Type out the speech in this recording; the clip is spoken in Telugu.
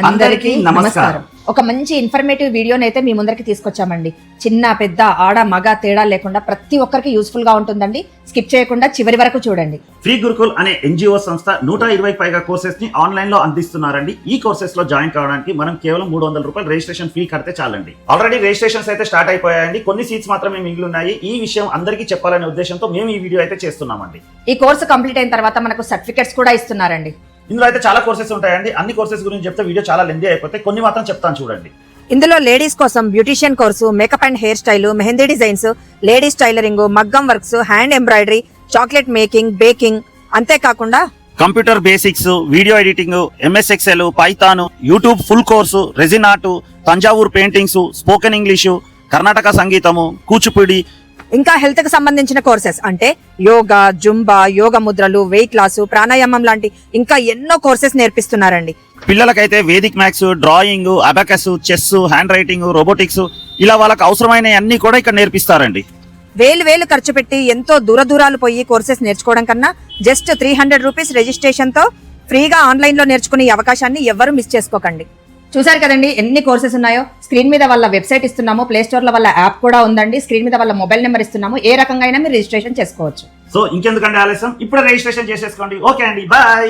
అందరికీ నమస్కారం. ఒక మంచి ఇన్ఫర్మేటివ్ వీడియోని అయితే మీ ముందరికి తీసుకొచ్చామండి. చిన్న పెద్ద ఆడ మగ తేడా లేకుండా ప్రతి ఒక్కరికి యూస్ఫుల్ గా ఉంటుందండి. స్కిప్ చేయకుండా చివరి వరకు చూడండి. ఫ్రీ గురుకుల్ అనే ఎన్జిఓ సంస్థ 120 పైగా కోర్సెస్ ని ఆన్లైన్ లో అందిస్తున్నారండి. ఈ కోర్సెస్ లో జాయిన్ కావడానికి మనం కేవలం 300 రూపాయలు రిజిస్ట్రేషన్ ఫీ కడితే చాలండి. ఆల్రెడీ రిజిస్ట్రేషన్స్ అయితే స్టార్ట్ అయిపోయాయండి. కొన్ని సీట్స్ మాత్రమే మిగిలి ఉన్నాయి. ఈ విషయం అందరికీ చెప్పాలనే ఉద్దేశంతో మేము ఈ వీడియో అయితే చేస్తున్నామండి. ఈ కోర్సు కంప్లీట్ అయిన తర్వాత మనకు సర్టిఫికెట్స్ కూడా ఇస్తున్నారండి. ఇందులో అయితే చాలా కోర్సెస్ ఉంటాయండి. అన్ని కోర్సెస్ గురించి చెప్తే వీడియో చాలా లెందీ అయిపోతే కొన్ని మాత్రం చెప్తాను చూడండి. ఇందులో లేడీస్ కోసం beautician course, makeup and hair style, mehndi designs, ladies tailoring, మగ్గం works, hand embroidery, chocolate making, baking, అంతేకాకుండా computer basics, video editing, MS Excel, Python, YouTube full course, resin art, Thanjavur paintings, spoken English, Karnataka సంగీతము, కూచిపూడి, ఇంకా హెల్త్ కి సంబంధించిన కోర్సెస్ అంటే యోగా, జుంబా, యోగ ముద్రలు, వెయిట్ లాస్, ప్రాణాయామం లాంటి ఇంకా ఎన్నో కోర్సెస్ నేర్పిస్తున్నారండి. పిల్లలకైతే Vedic maths, drawing, abacus, chess, hand writing, robotics, ఇలా వాళ్ళకి అవసరమైన అన్ని కూడా ఇక్కడ నేర్పిస్తారండి. వేలు ఖర్చు పెట్టి ఎంతో దూరాలు పోయి కోర్సెస్ నేర్చుకోవడం కన్నా జస్ట్ 300 రూపీస్ రిజిస్ట్రేషన్ తో ఫ్రీగా ఆన్లైన్ లో నేర్చుకునే అవకాశాన్ని ఎవ్వరూ మిస్ చేసుకోకండి. చూసారు కదండి ఎన్ని కోర్సెస్ ఉన్నాయో. స్క్రీన్ మీద వాళ్ళ వెబ్సైట్ ఇస్తున్నాము, ప్లే స్టోర్ లో వాళ్ళ యాప్ కూడా ఉందండి. స్క్రీన్ మీద వాళ్ళ మొబైల్ నెంబర్ ఇస్తున్నాము. ఏ రకంగా అయినా మీరు రిజిస్ట్రేషన్ చేసుకోవచ్చు. సో ఇంకెందుకండి ఆలస్యం, ఇప్పుడు రిజిస్ట్రేషన్ చేసేసుకోండి. ఓకే అండి, బాయ్.